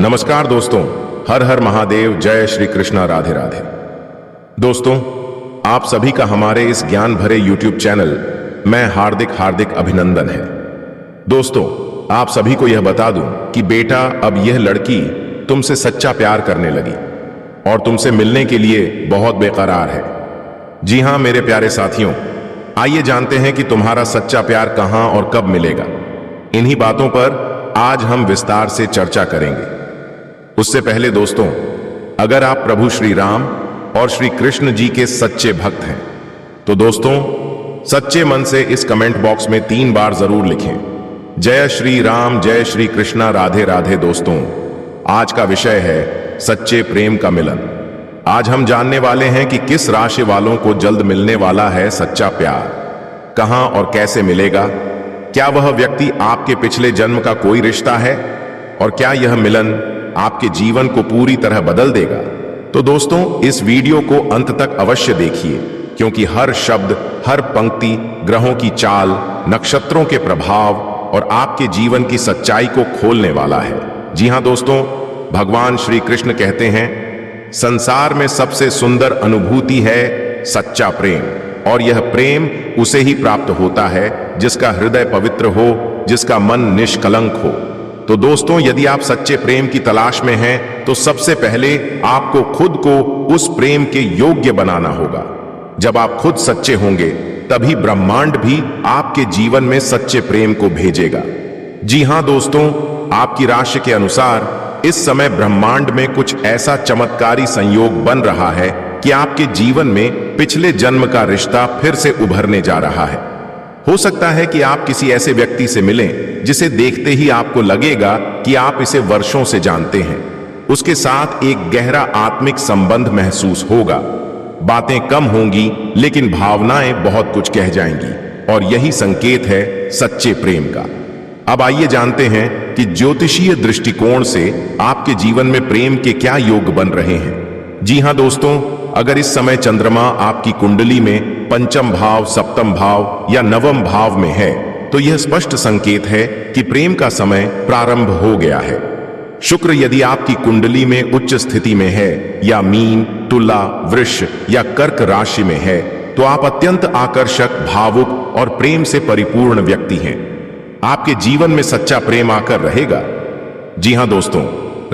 नमस्कार दोस्तों, हर हर महादेव, जय श्री कृष्णा, राधे राधे। दोस्तों, आप सभी का हमारे इस ज्ञान भरे YouTube चैनल में हार्दिक अभिनंदन है। दोस्तों, आप सभी को यह बता दूं कि बेटा, अब यह लड़की तुमसे सच्चा प्यार करने लगी और तुमसे मिलने के लिए बहुत बेकरार है। जी हां मेरे प्यारे साथियों, आइए जानते हैं कि तुम्हारा सच्चा प्यार कहां और कब मिलेगा। इन्हीं बातों पर आज हम विस्तार से चर्चा करेंगे। उससे पहले दोस्तों, अगर आप प्रभु श्री राम और श्री कृष्ण जी के सच्चे भक्त हैं तो दोस्तों सच्चे मन से इस कमेंट बॉक्स में 3 बार जरूर लिखें, जय श्री राम, जय श्री कृष्णा, राधे राधे। दोस्तों, आज का विषय है सच्चे प्रेम का मिलन। आज हम जानने वाले हैं कि किस राशि वालों को जल्द मिलने वाला है सच्चा प्यार, कहां और कैसे मिलेगा, क्या वह व्यक्ति आपके पिछले जन्म का कोई रिश्ता है और क्या यह मिलन आपके जीवन को पूरी तरह बदल देगा। तो दोस्तों, इस वीडियो को अंत तक अवश्य देखिए, क्योंकि हर शब्द, हर पंक्ति ग्रहों की चाल, नक्षत्रों के प्रभाव और आपके जीवन की सच्चाई को खोलने वाला है। जी हां दोस्तों, भगवान श्री कृष्ण कहते हैं, संसार में सबसे सुंदर अनुभूति है सच्चा प्रेम, और यह प्रेम उसे ही प्राप्त होता है जिसका हृदय पवित्र हो, जिसका मन निष्कलंक हो। तो दोस्तों, यदि आप सच्चे प्रेम की तलाश में हैं तो सबसे पहले आपको खुद को उस प्रेम के योग्य बनाना होगा। जब आप खुद सच्चे होंगे तभी ब्रह्मांड भी आपके जीवन में सच्चे प्रेम को भेजेगा। जी हां दोस्तों, आपकी राशि के अनुसार इस समय ब्रह्मांड में कुछ ऐसा चमत्कारी संयोग बन रहा है कि आपके जीवन में पिछले जन्म का रिश्ता फिर से उभरने जा रहा है। हो सकता है कि आप किसी ऐसे व्यक्ति से मिलें जिसे देखते ही आपको लगेगा कि आप इसे वर्षों से जानते हैं। उसके साथ एक गहरा आत्मिक संबंध महसूस होगा। बातें कम होंगी लेकिन भावनाएं बहुत कुछ कह जाएंगी, और यही संकेत है सच्चे प्रेम का। अब आइए जानते हैं कि ज्योतिषीय दृष्टिकोण से आपके जीवन में प्रेम के क्या योग बन रहे हैं। जी हां दोस्तों, अगर इस समय चंद्रमा आपकी कुंडली में पंचम भाव, सप्तम भाव या नवम भाव में है तो यह स्पष्ट संकेत है कि प्रेम का समय प्रारंभ हो गया है। शुक्र यदि आपकी कुंडली में उच्च स्थिति में है या मीन, तुला, वृष या कर्क राशि में है तो आप अत्यंत आकर्षक, भावुक और प्रेम से परिपूर्ण व्यक्ति हैं। आपके जीवन में सच्चा प्रेम आकर रहेगा। जी हां दोस्तों,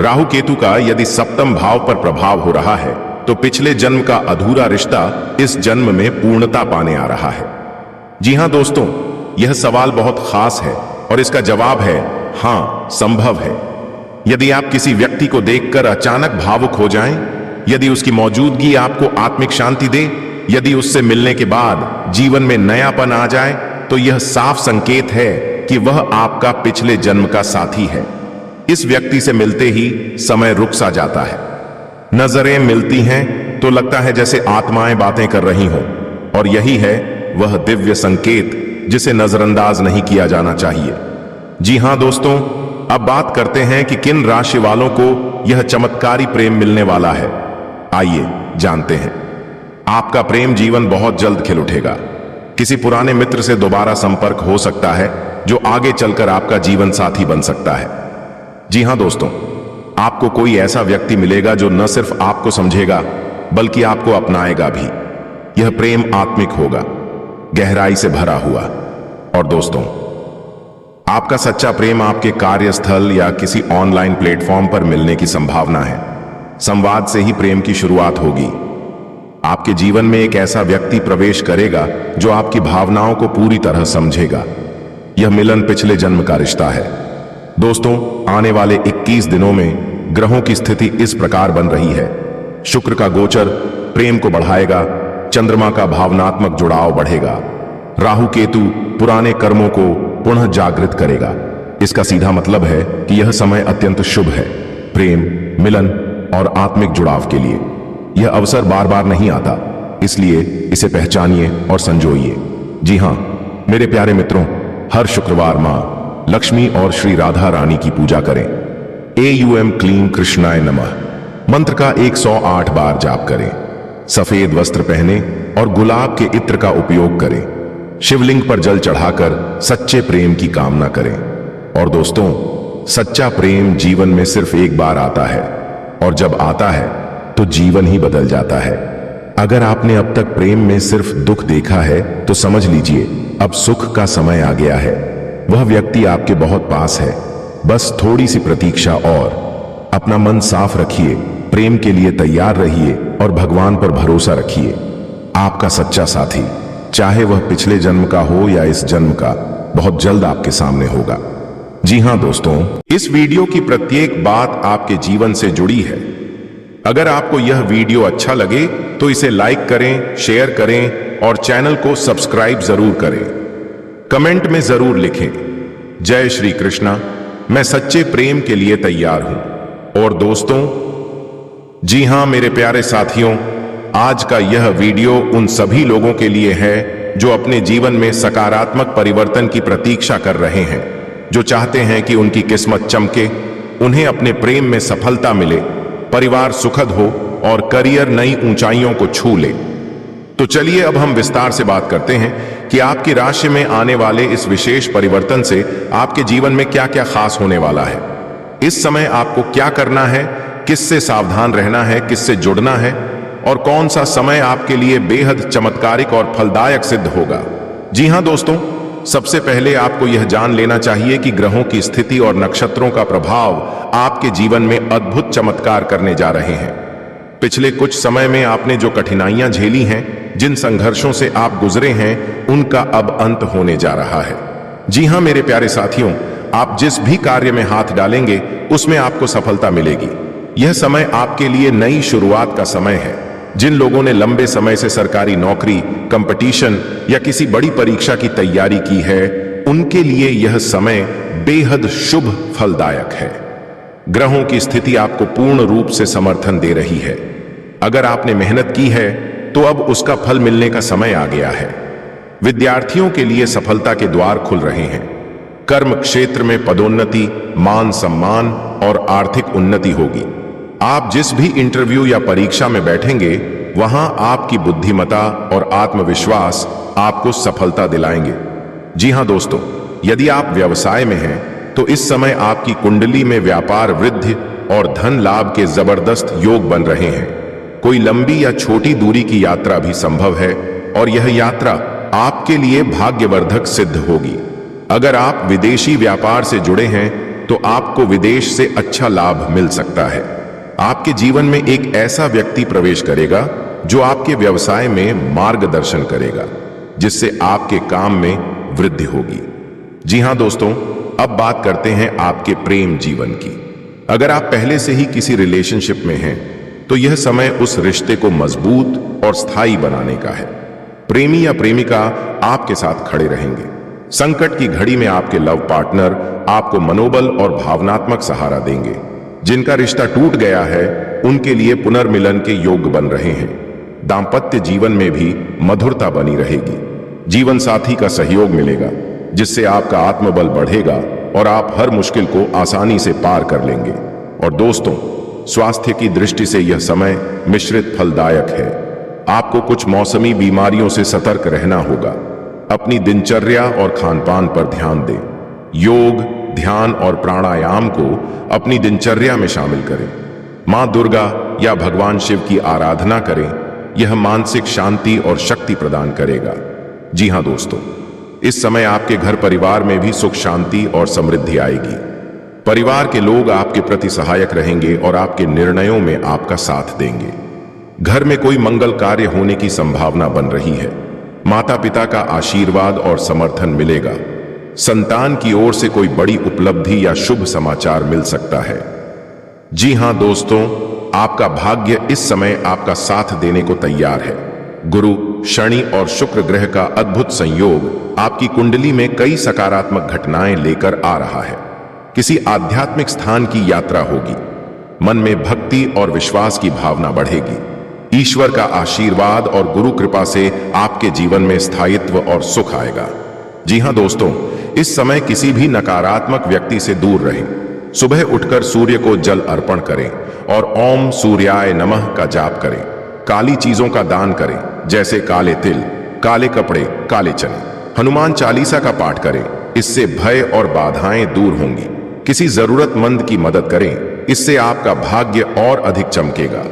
राहु केतु का यदि सप्तम भाव पर प्रभाव हो रहा है तो पिछले जन्म का अधूरा रिश्ता इस जन्म में पूर्णता पाने आ रहा है। जी हां दोस्तों, यह सवाल बहुत खास है और इसका जवाब है हां, संभव है। यदि आप किसी व्यक्ति को देखकर अचानक भावुक हो जाएं, यदि उसकी मौजूदगी आपको आत्मिक शांति दे, यदि उससे मिलने के बाद जीवन में नयापन आ जाए, तो यह साफ संकेत है कि वह आपका पिछले जन्म का साथी है। इस व्यक्ति से मिलते ही समय रुक सा जाता है। नजरें मिलती हैं तो लगता है जैसे आत्माएं बातें कर रही हों, और यही है वह दिव्य संकेत जिसे नजरअंदाज नहीं किया जाना चाहिए। जी हां दोस्तों, अब बात करते हैं कि किन राशि वालों को यह चमत्कारी प्रेम मिलने वाला है। आइए जानते हैं। आपका प्रेम जीवन बहुत जल्द खिल उठेगा। किसी पुराने मित्र से दोबारा संपर्क हो सकता है जो आगे चलकर आपका जीवन साथी बन सकता है। जी हां दोस्तों, आपको कोई ऐसा व्यक्ति मिलेगा जो न सिर्फ आपको समझेगा बल्कि आपको अपनाएगा भी। यह प्रेम आत्मिक होगा, गहराई से भरा हुआ। और दोस्तों, आपका सच्चा प्रेम आपके कार्यस्थल या किसी ऑनलाइन प्लेटफॉर्म पर मिलने की संभावना है। संवाद से ही प्रेम की शुरुआत होगी। आपके जीवन में एक ऐसा व्यक्ति प्रवेश करेगा जो आपकी भावनाओं को पूरी तरह समझेगा। यह मिलन पिछले जन्म का रिश्ता है। दोस्तों, आने वाले 21 दिनों में ग्रहों की स्थिति इस प्रकार बन रही है। शुक्र का गोचर प्रेम को बढ़ाएगा, चंद्रमा का भावनात्मक जुड़ाव बढ़ेगा, राहु केतु पुराने कर्मों को पुनः जागृत करेगा। इसका सीधा मतलब है कि यह समय अत्यंत शुभ है प्रेम, मिलन और आत्मिक जुड़ाव के लिए। यह अवसर बार बार नहीं आता, इसलिए इसे पहचानिए और संजोइए। जी हां मेरे प्यारे मित्रों, हर शुक्रवार मां लक्ष्मी और श्री राधा रानी की पूजा करें। AUM क्लीं कृष्णाय नमः मंत्र का 108 बार जाप करें। सफेद वस्त्र पहने और गुलाब के इत्र का उपयोग करें। शिवलिंग पर जल चढ़ाकर सच्चे प्रेम की कामना करें। और दोस्तों, सच्चा प्रेम जीवन में सिर्फ एक बार आता है और जब आता है तो जीवन ही बदल जाता है। अगर आपने अब तक प्रेम में सिर्फ दुख देखा है तो समझ लीजिए अब सुख का समय आ गया है। वह व्यक्ति आपके बहुत पास है, बस थोड़ी सी प्रतीक्षा और। अपना मन साफ रखिए, प्रेम के लिए तैयार रहिए और भगवान पर भरोसा रखिए। आपका सच्चा साथी, चाहे वह पिछले जन्म का हो या इस जन्म का, बहुत जल्द आपके सामने होगा। जी हां दोस्तों, इस वीडियो की प्रत्येक बात आपके जीवन से जुड़ी है। अगर आपको यह वीडियो अच्छा लगे तो इसे लाइक करें, शेयर करें और चैनल को सब्सक्राइब जरूर करें। कमेंट में जरूर लिखें, जय श्री कृष्णा, मैं सच्चे प्रेम के लिए तैयार हूं। और दोस्तों, जी हां मेरे प्यारे साथियों, आज का यह वीडियो उन सभी लोगों के लिए है जो अपने जीवन में सकारात्मक परिवर्तन की प्रतीक्षा कर रहे हैं, जो चाहते हैं कि उनकी किस्मत चमके, उन्हें अपने प्रेम में सफलता मिले, परिवार सुखद हो और करियर नई ऊंचाइयों को छू ले। तो चलिए अब हम विस्तार से बात करते हैं कि आपकी राशि में आने वाले इस विशेष परिवर्तन से आपके जीवन में क्या क्या खास होने वाला है। इस समय आपको क्या करना है, किससे सावधान रहना है, किससे जुड़ना है और कौन सा समय आपके लिए बेहद चमत्कारिक और फलदायक सिद्ध होगा। जी हां दोस्तों, सबसे पहले आपको यह जान लेना चाहिए कि ग्रहों की स्थिति और नक्षत्रों का प्रभाव आपके जीवन में अद्भुत चमत्कार करने जा रहे हैं। पिछले कुछ समय में आपने जो कठिनाइयां झेली हैं, जिन संघर्षों से आप गुजरे हैं, उनका अब अंत होने जा रहा है। जी हां मेरे प्यारे साथियों, आप जिस भी कार्य में हाथ डालेंगे उसमें आपको सफलता मिलेगी। यह समय आपके लिए नई शुरुआत का समय है। जिन लोगों ने लंबे समय से सरकारी नौकरी, कंपटीशन या किसी बड़ी परीक्षा की तैयारी की है, उनके लिए यह समय बेहद शुभ फलदायक है। ग्रहों की स्थिति आपको पूर्ण रूप से समर्थन दे रही है। अगर आपने मेहनत की है तो अब उसका फल मिलने का समय आ गया है। विद्यार्थियों के लिए सफलता के द्वार खुल रहे हैं। कर्म क्षेत्र में पदोन्नति, मान सम्मान और आर्थिक उन्नति होगी। आप जिस भी इंटरव्यू या परीक्षा में बैठेंगे, वहां आपकी बुद्धिमत्ता और आत्मविश्वास आपको सफलता दिलाएंगे। जी हां दोस्तों, यदि आप व्यवसाय में हैं तो इस समय आपकी कुंडली में व्यापार वृद्धि और धन लाभ के जबरदस्त योग बन रहे हैं। कोई लंबी या छोटी दूरी की यात्रा भी संभव है और यह यात्रा आपके लिए भाग्यवर्धक सिद्ध होगी। अगर आप विदेशी व्यापार से जुड़े हैं तो आपको विदेश से अच्छा लाभ मिल सकता है। आपके जीवन में एक ऐसा व्यक्ति प्रवेश करेगा जो आपके व्यवसाय में मार्गदर्शन करेगा, जिससे आपके काम में वृद्धि होगी। जी हां दोस्तों, अब बात करते हैं आपके प्रेम जीवन की। अगर आप पहले से ही किसी रिलेशनशिप में हैं तो यह समय उस रिश्ते को मजबूत और स्थायी बनाने का है। प्रेमी या प्रेमिका आपके साथ खड़े रहेंगे। संकट की घड़ी में आपके लव पार्टनर आपको मनोबल और भावनात्मक सहारा देंगे। जिनका रिश्ता टूट गया है उनके लिए पुनर्मिलन के योग बन रहे हैं। दांपत्य जीवन में भी मधुरता बनी रहेगी। जीवन साथी का सहयोग मिलेगा, जिससे आपका आत्मबल बढ़ेगा और आप हर मुश्किल को आसानी से पार कर लेंगे। और दोस्तों, स्वास्थ्य की दृष्टि से यह समय मिश्रित फलदायक है। आपको कुछ मौसमी बीमारियों से सतर्क रहना होगा। अपनी दिनचर्या और खानपान पर ध्यान दें। योग, ध्यान और प्राणायाम को अपनी दिनचर्या में शामिल करें। मां दुर्गा या भगवान शिव की आराधना करें। यह मानसिक शांति और शक्ति प्रदान करेगा। जी हां दोस्तों, इस समय आपके घर परिवार में भी सुख शांति और समृद्धि आएगी। परिवार के लोग आपके प्रति सहायक रहेंगे और आपके निर्णयों में आपका साथ देंगे। घर में कोई मंगल कार्य होने की संभावना बन रही है। माता पिता का आशीर्वाद और समर्थन मिलेगा। संतान की ओर से कोई बड़ी उपलब्धि या शुभ समाचार मिल सकता है। जी हां दोस्तों, आपका भाग्य इस समय आपका साथ देने को तैयार है। गुरु, शनि और शुक्र ग्रह का अद्भुत संयोग आपकी कुंडली में कई सकारात्मक घटनाएं लेकर आ रहा है। किसी आध्यात्मिक स्थान की यात्रा होगी। मन में भक्ति और विश्वास की भावना बढ़ेगी। ईश्वर का आशीर्वाद और गुरु कृपा से आपके जीवन में स्थायित्व और सुख आएगा। जी हां दोस्तों, इस समय किसी भी नकारात्मक व्यक्ति से दूर रहें। सुबह उठकर सूर्य को जल अर्पण करें और ओम सूर्याय नमः का जाप करें। काली चीजों का दान करें, जैसे काले तिल, काले कपड़े, काले चने। हनुमान चालीसा का पाठ करें, इससे भय और बाधाएं दूर होंगी। किसी जरूरतमंद की मदद करें, इससे आपका भाग्य और अधिक चमकेगा।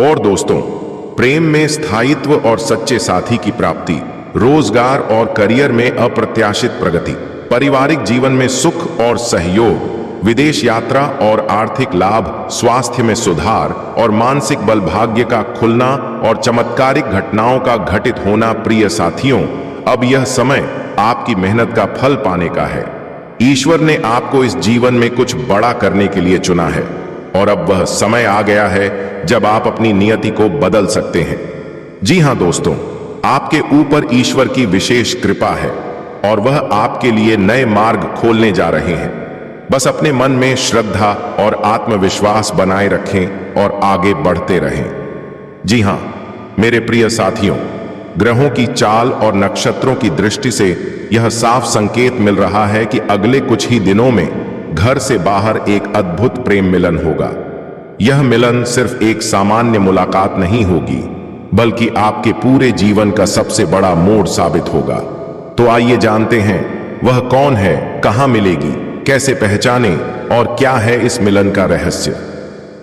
और दोस्तों, प्रेम में स्थायित्व और सच्चे साथी की प्राप्ति, रोजगार और करियर में अप्रत्याशित प्रगति, पारिवारिक जीवन में सुख और सहयोग, विदेश यात्रा और आर्थिक लाभ, स्वास्थ्य में सुधार और मानसिक बल, भाग्य का खुलना और चमत्कारिक घटनाओं का घटित होना। प्रिय साथियों, अब यह समय आपकी मेहनत का फल पाने का है। ईश्वर ने आपको इस जीवन में कुछ बड़ा करने के लिए चुना है और अब वह समय आ गया है जब आप अपनी नियति को बदल सकते हैं। जी हां दोस्तों, आपके ऊपर ईश्वर की विशेष कृपा है और वह आपके लिए नए मार्ग खोलने जा रहे हैं। बस अपने मन में श्रद्धा और आत्मविश्वास बनाए रखें और आगे बढ़ते रहें। जी हां मेरे प्रिय साथियों, ग्रहों की चाल और नक्षत्रों की दृष्टि से यह साफ संकेत मिल रहा है कि अगले कुछ ही दिनों में घर से बाहर एक अद्भुत प्रेम मिलन होगा। यह मिलन सिर्फ एक सामान्य मुलाकात नहीं होगी, बल्कि आपके पूरे जीवन का सबसे बड़ा मोड़ साबित होगा। तो आइए जानते हैं वह कौन है, कहां मिलेगी, कैसे पहचाने और क्या है इस मिलन का रहस्य।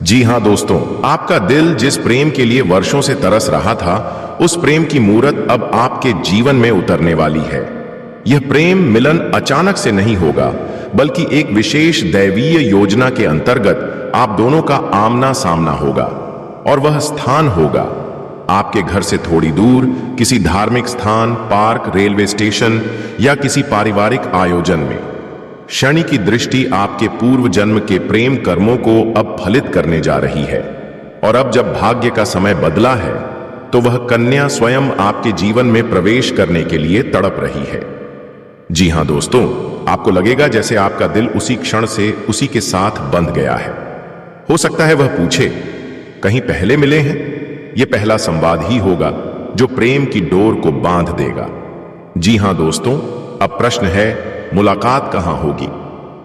जी हां दोस्तों, आपका दिल जिस प्रेम के लिए वर्षों से तरस रहा था, उस प्रेम की मूरत अब आपके जीवन में उतरने वाली है। यह प्रेम मिलन अचानक से नहीं होगा, बल्कि एक विशेष दैवीय योजना के अंतर्गत आप दोनों का आमना सामना होगा। और वह स्थान होगा आपके घर से थोड़ी दूर, किसी धार्मिक स्थान, पार्क, रेलवे स्टेशन या किसी पारिवारिक आयोजन में। शनि की दृष्टि आपके पूर्व जन्म के प्रेम कर्मों को अब फलित करने जा रही है। और अब जब भाग्य का समय बदला है, तो वह कन्या स्वयं आपके जीवन में प्रवेश करने के लिए तड़प रही है। जी हां दोस्तों, आपको लगेगा जैसे आपका दिल उसी क्षण से उसी के साथ बंध गया है। हो सकता है वह पूछे, कहीं पहले मिले हैं? यह पहला संवाद ही होगा जो प्रेम की डोर को बांध देगा। जी हां दोस्तों, अब प्रश्न है, मुलाकात कहां होगी?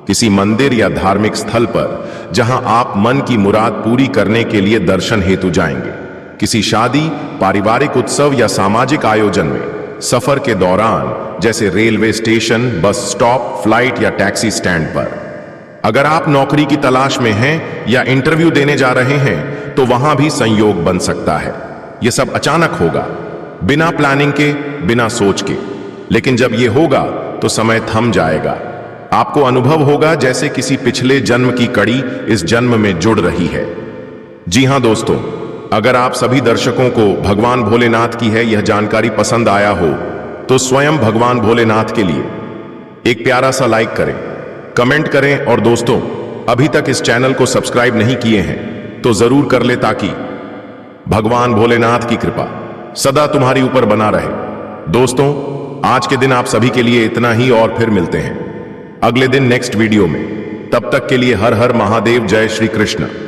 किसी मंदिर या धार्मिक स्थल पर, जहां आप मन की मुराद पूरी करने के लिए दर्शन हेतु जाएंगे। किसी शादी, पारिवारिक उत्सव या सामाजिक आयोजन में। सफर के दौरान, जैसे railway station, bus stop, flight या टैक्सी स्टैंड पर। अगर आप नौकरी की तलाश में हैं या इंटरव्यू देने जा रहे हैं, तो वहां भी संयोग बन सकता है। यह सब अचानक होगा, बिना प्लानिंग के, बिना सोच के। लेकिन जब यह होगा तो समय थम जाएगा। आपको अनुभव होगा जैसे किसी पिछले जन्म की कड़ी इस जन्म में जुड़ रही है। जी हां दोस्तों, अगर आप सभी दर्शकों को भगवान भोलेनाथ की है यह जानकारी पसंद आया हो, तो स्वयं भगवान भोलेनाथ के लिए एक प्यारा सा लाइक करें, कमेंट करें और दोस्तों, अभी तक इस चैनल को सब्सक्राइब नहीं किए हैं तो जरूर कर ले, ताकि भगवान भोलेनाथ की कृपा सदा तुम्हारी ऊपर बना रहे। दोस्तों, आज के दिन आप सभी के लिए इतना ही और फिर मिलते हैं अगले दिन नेक्स्ट वीडियो में। तब तक के लिए हर हर महादेव, जय श्री कृष्ण।